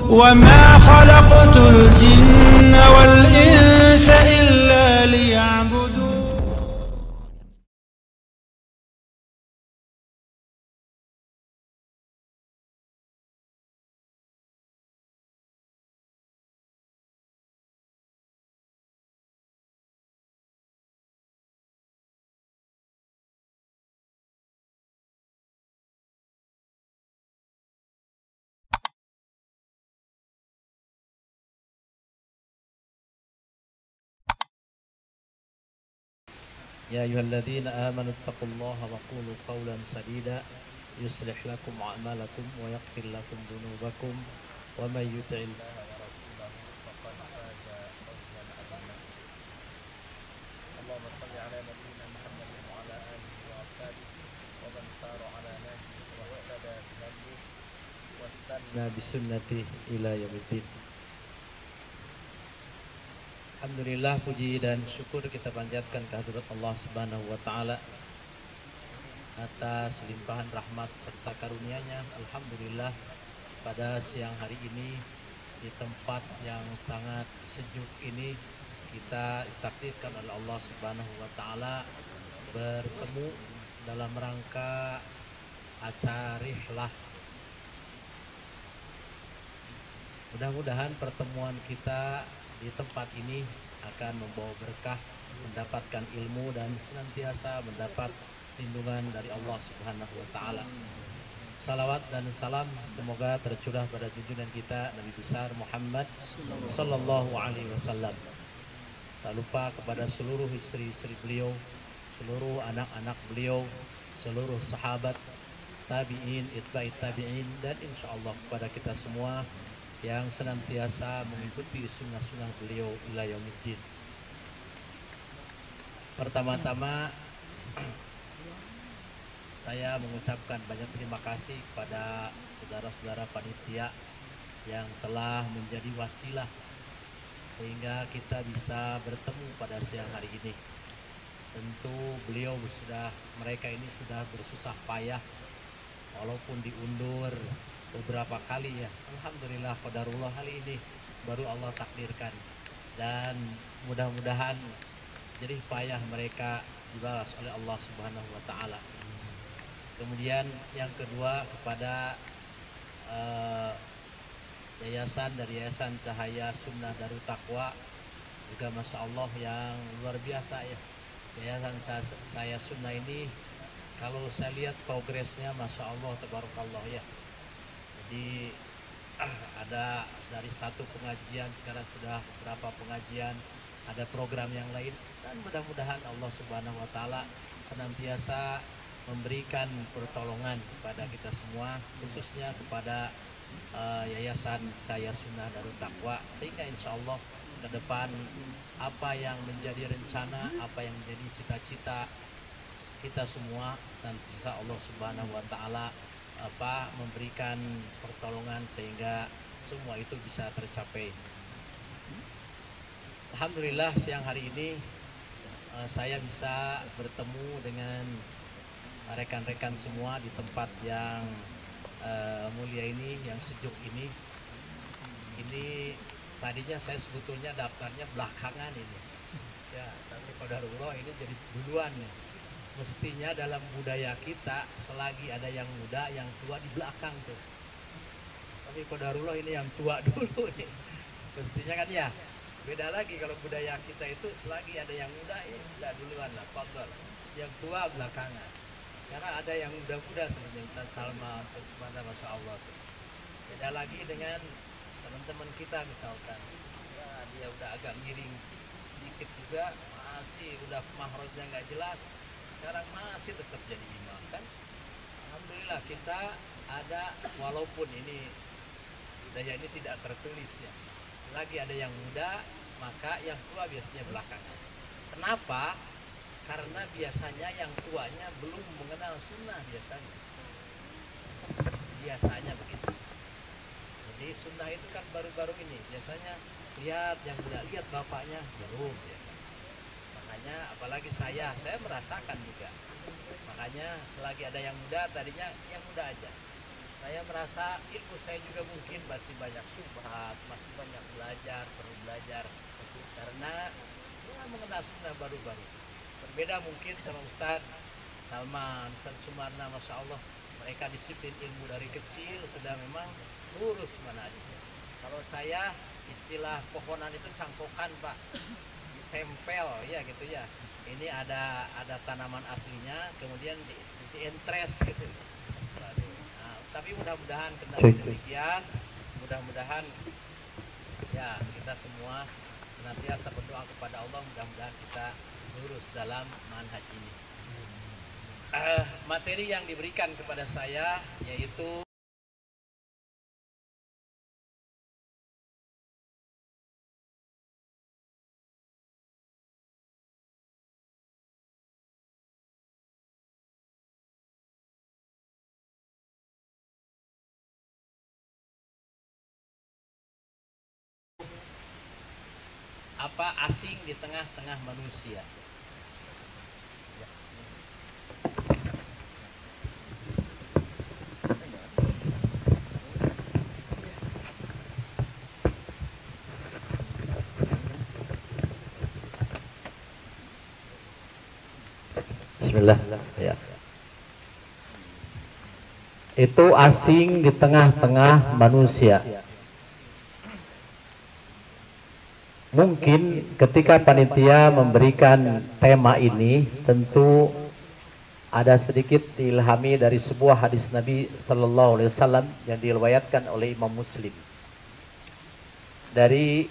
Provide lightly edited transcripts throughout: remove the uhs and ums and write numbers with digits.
وما خلقت الجن والإنس إلا ليعبدون. يا أيها الذين آمنوا اتقوا الله وقولوا قولا سديدا يصلح لكم أعمالكم ويغفر لكم ذنوبكم ومن يطع الله ورسوله فقد فاز فوزا عظيما. اللهم صل على نبينا محمد وعلى آله وأصحابه ومن سار على نهجه واهتدى بهديه واستنى بسنته إلى يوم الدين. Alhamdulillah, puji dan syukur kita panjatkan kehadirat Allah Subhanahu wa taala atas limpahan rahmat serta karunia-Nya. Alhamdulillah, pada siang hari ini di tempat yang sangat sejuk ini kita ditakdirkan oleh Allah Subhanahu wa taala bertemu dalam rangka acara rihlah. Mudah-mudahan pertemuan kita di tempat ini akan membawa berkah, mendapatkan ilmu dan senantiasa mendapat lindungan dari Allah Subhanahu wa taala. Salawat dan salam semoga tercurah pada junjungan kita Nabi besar Muhammad sallallahu alaihi wasallam. Tak lupa kepada seluruh istri-istri beliau, seluruh anak-anak beliau, seluruh sahabat, tabi'in, itba'i tabi'in, dan insyaallah kepada kita semua yang senantiasa mengikuti sunnah-sunnah beliau ila yaumiddin. Pertama-tama saya mengucapkan banyak terima kasih kepada saudara-saudara panitia yang telah menjadi wasilah sehingga kita bisa bertemu pada siang hari ini. Tentu mereka ini sudah bersusah payah walaupun diundur beberapa kali ya. Alhamdulillah, qadarullah, kali ini baru Allah takdirkan dan mudah-mudahan jadi payah mereka dibalas oleh Allah Subhanahu wa taala. Kemudian yang kedua kepada yayasan Cahaya Sunnah Darut Taqwa juga Masya Allah yang luar biasa ya. Yayasan Cahaya Sunnah ini kalau saya lihat progresnya Masya Allah tabarakallah ya. Jadi ada dari satu pengajian sekarang sudah beberapa pengajian, ada program yang lain, dan mudah-mudahan Allah Subhanahu wa taala senantiasa memberikan pertolongan kepada kita semua, khususnya kepada Yayasan Cahaya Sunnah Darut Taqwa, sehingga insya Allah ke depan apa yang menjadi rencana, apa yang menjadi cita-cita kita semua, dan insya Allah Subhanahu wa taala memberikan pertolongan sehingga semua itu bisa tercapai. Alhamdulillah, siang hari ini saya bisa bertemu dengan rekan-rekan semua di tempat yang mulia ini, yang sejuk ini. Ini tadinya saya sebetulnya daftarnya belakangan ini ya, tapi qadarullah ini jadi duluan nih. Mestinya dalam budaya kita selagi ada yang muda, yang tua di belakang tuh. Tapi qadarullah ini yang tua dulu nih. Mestinya kan ya. Beda lagi kalau budaya kita itu selagi ada yang muda ya udah duluan lah, fadhol. Yang tua belakangan. Sekarang ada yang muda-muda seperti Ustaz Salman, Ustaz Semana, Masya Allah tuh. Beda lagi dengan teman-teman kita misalkan. Ya, dia udah agak miring dikit juga, masih udah mahrajnya nggak jelas. Sekarang masih tetap jadi imam kan. Alhamdulillah kita ada, walaupun ini budaya ini tidak tertulis ya, lagi ada yang muda maka yang tua biasanya belakangan. Kenapa? Karena biasanya yang tuanya belum mengenal sunnah biasanya begitu. Jadi sunnah itu kan baru-baru ini, biasanya lihat yang muda, lihat bapaknya belum biasanya. Makanya apalagi saya merasakan juga. Makanya selagi ada yang muda, tadinya yang muda aja. saya merasa ilmu saya juga mungkin masih banyak syubhat, masih banyak belajar, perlu belajar. Karena ya, mengenal sunnah baru-baru. Berbeda mungkin sama Ustadz Salman, Ustadz Sumarna, Masya Allah. Mereka disiplin ilmu dari kecil, sudah memang lurus mana aja. Kalau saya, istilah pohonan itu cangkokan Pak, ditempel ya gitu ya. Ini ada tanaman aslinya, kemudian dientres gitu. Nah, tapi mudah-mudahan kendali demikian, mudah-mudahan ya kita semua senantiasa berdoa kepada Allah, mudah-mudahan kita lurus dalam manhaj ini. Materi yang diberikan kepada saya yaitu apa asing di tengah-tengah manusia. Bismillah. Ya. Itu asing di tengah-tengah manusia. Mungkin ketika panitia memberikan tema ini tentu ada sedikit diilhami dari sebuah hadis Nabi Sallallahu Alaihi Wasallam yang diriwayatkan oleh Imam Muslim dari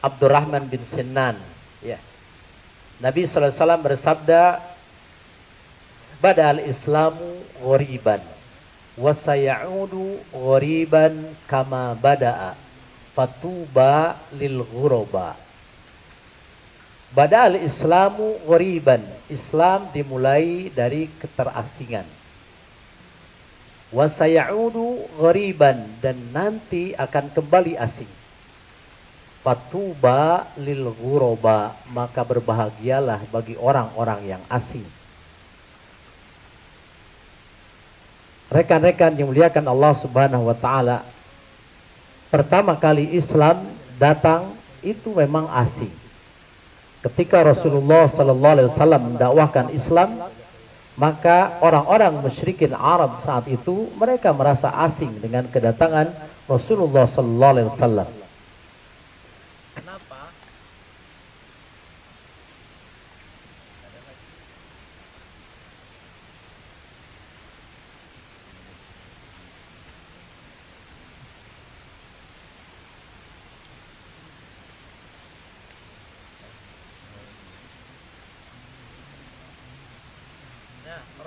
Abdurrahman bin Sinan. Ya. Nabi Sallallahu Alaihi Wasallam bersabda, "Badal Islamu ghoriban, wa sayaudu ghoriban kama bada'a." Fatuba lil ghuraba. Badal Islamu ghoriban, Islam dimulai dari keterasingan. Wa sayaudu ghoriban, dan nanti akan kembali asing. Fatuba lil ghuraba, maka berbahagialah bagi orang-orang yang asing. Rekan-rekan yang muliakan Allah Subhanahu wa taala, pertama kali Islam datang itu memang asing. Ketika Rasulullah Sallallahu Alaihi Wasallam mendakwahkan Islam, maka orang-orang musyrikin Arab saat itu mereka merasa asing dengan kedatangan Rasulullah Sallallahu Alaihi Wasallam. Kenapa?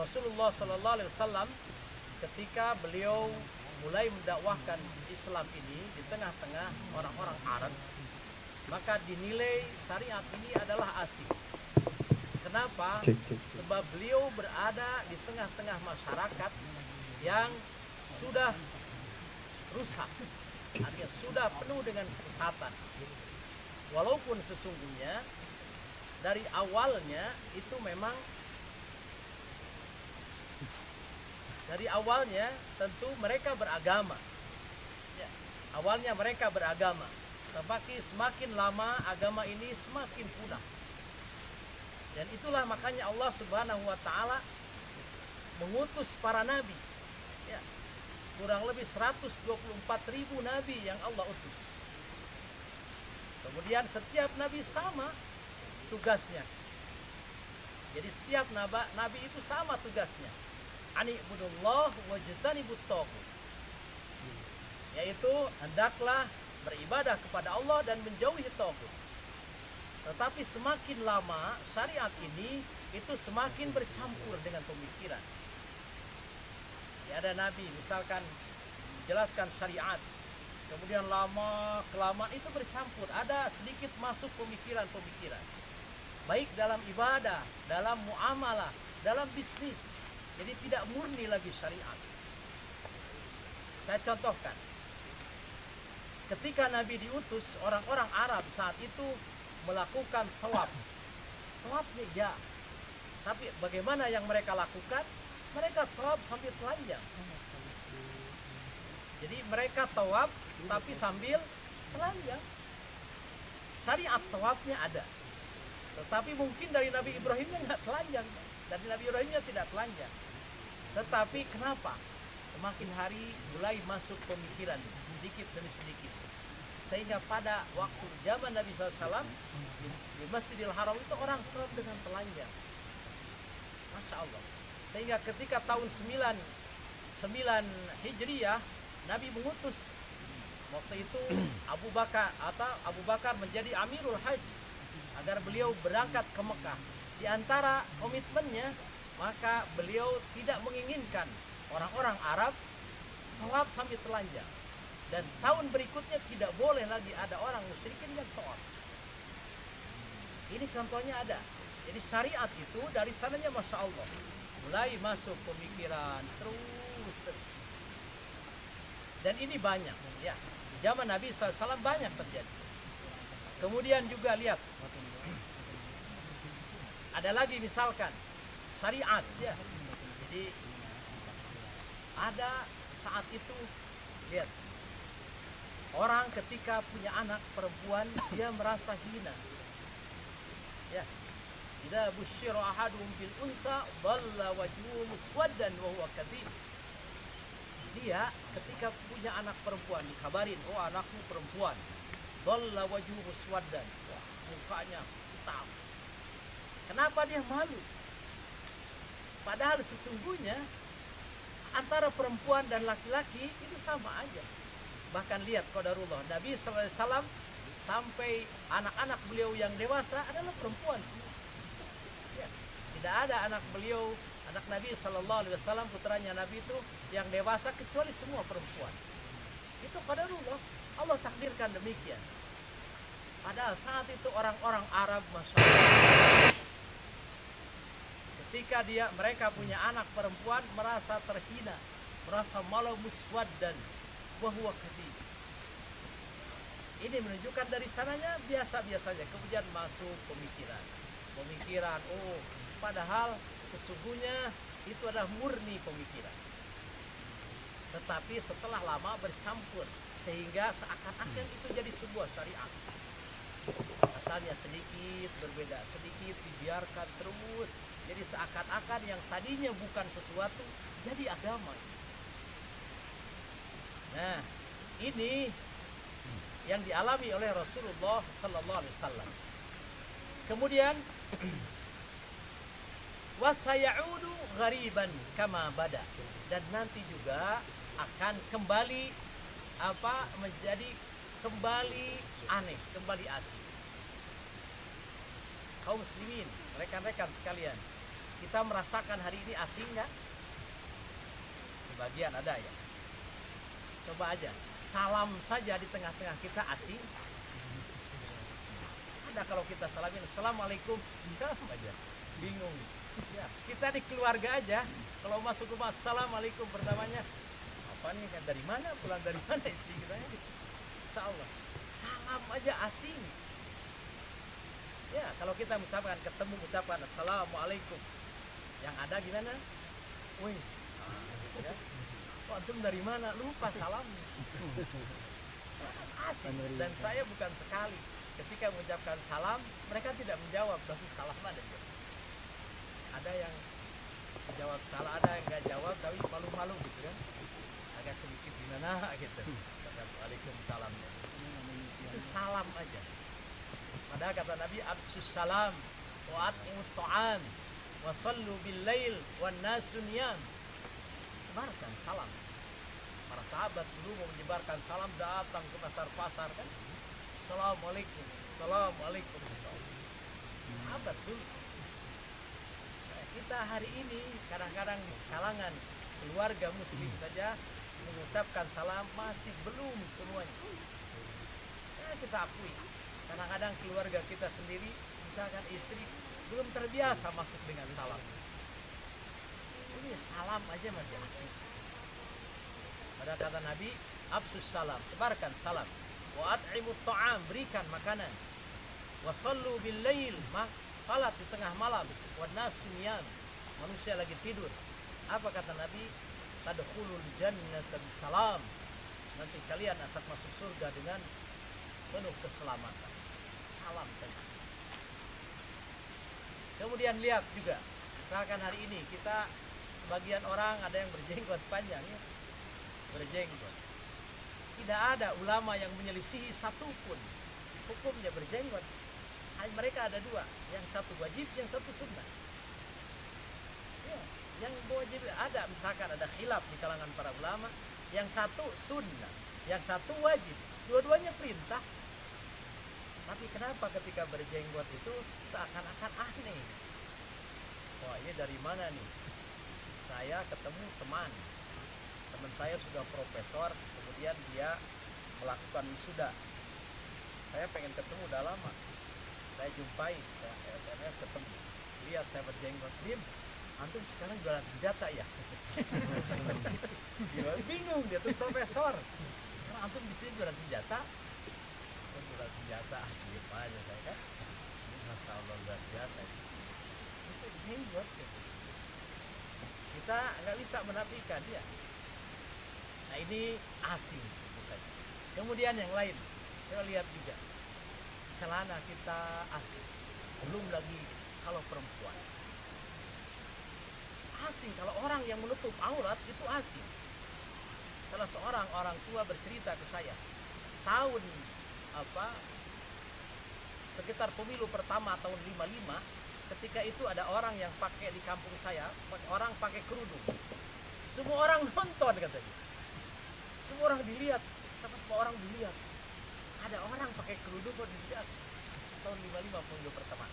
Rasulullah Sallallahu Alaihi Wasallam ketika beliau mulai mendakwahkan Islam ini di tengah-tengah orang-orang Arab, maka dinilai syariat ini adalah asing. Kenapa? Sebab beliau berada di tengah-tengah masyarakat yang sudah rusak, artinya sudah penuh dengan kesesatan. Walaupun sesungguhnya dari awalnya itu memang tentu mereka beragama. Ya, awalnya mereka beragama, tetapi semakin lama agama ini semakin punah. Dan itulah makanya Allah Subhanahu wa taala mengutus para nabi. Ya, kurang lebih 124.000 nabi yang Allah utus. Kemudian setiap nabi sama tugasnya. Jadi setiap nabi itu sama tugasnya. Anibudullah wajtanibut taghut, yaitu hendaklah beribadah kepada Allah dan menjauhi taghut. Tetapi semakin lama syariat ini itu semakin bercampur dengan pemikiran. Ya, ada nabi misalkan menjelaskan syariat, kemudian lama kelamaan itu bercampur, ada sedikit masuk pemikiran-pemikiran, baik dalam ibadah, dalam muamalah, dalam bisnis. Jadi tidak murni lagi syariat. Saya contohkan. Ketika Nabi diutus, orang-orang Arab saat itu melakukan tawaf. Tawafnya ya. Tapi bagaimana yang mereka lakukan? Mereka tawaf sambil telanjang. Jadi mereka tawaf tapi sambil telanjang. Syariat tawafnya ada. Tetapi mungkin dari Nabi Ibrahimnya nggak telanjang. Dari Nabi Ibrahimnya tidak telanjang. Tetapi kenapa? Semakin hari mulai masuk pemikiran sedikit demi sedikit. Sehingga pada waktu zaman Nabi SAW di Masjidil Haram itu orang tawaf dengan telanjang. Masya Allah. Sehingga ketika tahun 9 Hijriyah Nabi mengutus waktu itu Abu Bakar menjadi Amirul Hajj agar beliau berangkat ke Mekah. Di antara komitmennya maka beliau tidak menginginkan orang-orang Arab tawaf sambil telanjang. Dan tahun berikutnya tidak boleh lagi ada orang musyrikin yang tawaf. Ini contohnya ada. Jadi syariat itu dari sananya Masya Allah mulai masuk pemikiran terus. Dan ini banyak ya. Di zaman Nabi SAW banyak terjadi. Kemudian juga lihat ada lagi misalkan syariat ya. Jadi ada saat itu lihat orang ketika punya anak perempuan dia merasa hina. Ya. Idza busyira ahadum bil unsa dhalla wajhuhu muswaddan wa huwa kadhib. Dia ketika punya anak perempuan dikabarin, oh anakmu perempuan, dhalla wajhuhu muswaddan, wah mukanya hitam. Kenapa dia malu? Padahal sesungguhnya antara perempuan dan laki-laki itu sama aja. Bahkan lihat qadarullah, Nabi SAW sampai anak-anak beliau yang dewasa adalah perempuan semua. Ya, tidak ada anak beliau, anak Nabi SAW, putranya Nabi itu yang dewasa kecuali semua perempuan. Itu qadarullah, Allah takdirkan demikian. Padahal saat itu orang-orang Arab, Masya Allah, ketika mereka punya anak perempuan merasa terhina, merasa malu muswaddan wa huwa kadhib. Ini menunjukkan dari sananya biasa-biasa saja. Kemudian masuk pemikiran, oh padahal sesungguhnya itu adalah murni pemikiran. Tetapi setelah lama bercampur sehingga seakan-akan itu jadi sebuah syariat. Asalnya sedikit berbeda, sedikit dibiarkan terus. Jadi seakan-akan yang tadinya bukan sesuatu jadi agama. Nah, ini yang dialami oleh Rasulullah Sallallahu Alaihi Wasallam. Kemudian wasayaudu ghariban kama bada, dan nanti juga akan kembali menjadi kembali aneh, kembali asing. Kaum muslimin, rekan-rekan sekalian, kita merasakan hari ini asing nggak? Sebagian ada ya. Coba aja, salam saja di tengah-tengah kita asing. Ada kalau kita salamin, assalamualaikum, enggak aja, bingung. Ya, kita di keluarga aja, kalau masuk rumah, assalamualaikum pertamanya, apa nih, dari mana, pulang dari mana istri kita ini? Insya Allah, salam aja asing. Ya, kalau kita misalkan ketemu ucapan assalamualaikum, yang ada gimana? Wih, gitu ya. Oh, antum dari mana? Lupa salamnya. Salam asing. Dan saya bukan sekali ketika mengucapkan salam, mereka tidak menjawab, tapi salam ada. Ada yang menjawab salah, ada yang nggak jawab, tapi malu-malu gitu kan. Agak sedikit gimana gitu. Waalaikumsalamnya. Itu salam aja. Padahal kata Nabi, absus salam wa at'imut ta'am wa sallu bil lail wan nasu niyam. Sebarkan salam. Para sahabat dulu mau menyebarkan salam, datang ke pasar-pasar kan. Assalamualaikum, assalamualaikum. Sahabat dulu. Nah, kita hari ini kadang-kadang di kalangan keluarga muslim saja mengucapkan salam masih belum semuanya. Ya, kita akui. Kadang-kadang keluarga kita sendiri, misalkan istri, belum terbiasa masuk dengan salam. Ini salam aja masih asik. Pada kata Nabi, absus salam, sebarkan salam. Wa at'imut ta'am, berikan makanan. Wa sallu bil lail, salat di tengah malam. Wa nasu niyam, manusia lagi tidur. Apa kata Nabi? Tadkhulul jannata bisalam. Nanti kalian akan masuk surga dengan penuh keselamatan. Salam saja. Kemudian lihat juga, misalkan hari ini kita sebagian orang ada yang berjenggot panjang ya. Berjenggot. Tidak ada ulama yang menyelisihi satupun hukumnya berjenggot. Mereka ada dua, yang satu wajib, yang satu sunnah. Ya, yang wajib ada, misalkan ada khilaf di kalangan para ulama, yang satu sunnah, yang satu wajib. Dua-duanya perintah. Tapi kenapa ketika berjenggot itu seakan-akan aneh? Wah, ini dari mana nih? Saya ketemu teman saya sudah profesor, kemudian dia melakukan wisuda. Saya pengen ketemu udah lama. Saya jumpai, saya SMS ketemu. Lihat saya berjenggot, Dim, antum sekarang jualan senjata ya? Bingung dia tuh profesor. Sekarang antum bisa jualan senjata? Antum jualan senjata, gitu aja saya kan. Masya Allah luar biasa. Itu jenggot sih. Kita nggak bisa menafikan dia. Nah ini asing tentu saja. Kemudian yang lain, kita lihat juga celana kita asing. Belum lagi kalau perempuan. Asing, kalau orang yang menutup aurat itu asing. Salah seorang orang tua bercerita ke saya, tahun sekitar pemilu pertama tahun 55, ketika itu ada orang yang pakai di kampung saya, orang pakai kerudung. Semua orang nonton katanya. Semua orang dilihat, semua orang dilihat. Ada orang pakai kerudung kok dilihat. Tahun 55 pemilu pertama.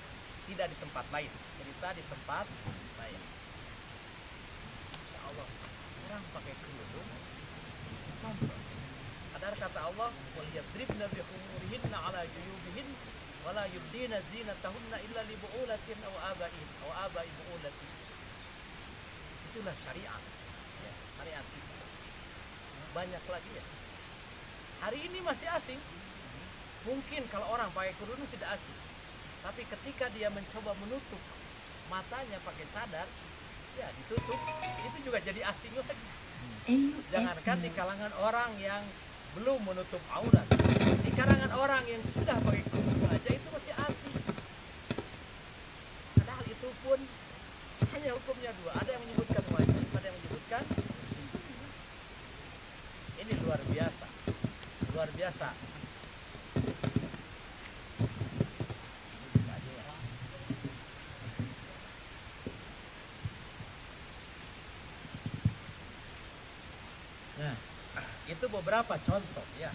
Tidak di tempat lain, cerita di tempat saya. Insya Allah, orang pakai kerudung nonton. Ada kata Allah, wal yadribna bi khumurihinna ala juyubihin wala yubdina zinatahunna illa li bu'ulatin aw abain aw abai bu'ulatin. Itulah syariat. Ya, syariat kita. Banyak lagi ya. Hari ini masih asing. Mungkin kalau orang pakai kerudung tidak asing. Tapi ketika dia mencoba menutup matanya pakai cadar, ya ditutup, itu juga jadi asing lagi. Jangankan di kalangan orang yang belum menutup aurat, di kalangan orang yang sudah pakai kerudung aja itu masih asing. Padahal itu pun hanya hukumnya dua. Ada yang menyebutkan wajib, ada yang menyebutkan sunnah. Ini luar biasa, luar biasa. Nah, itu beberapa contoh ya.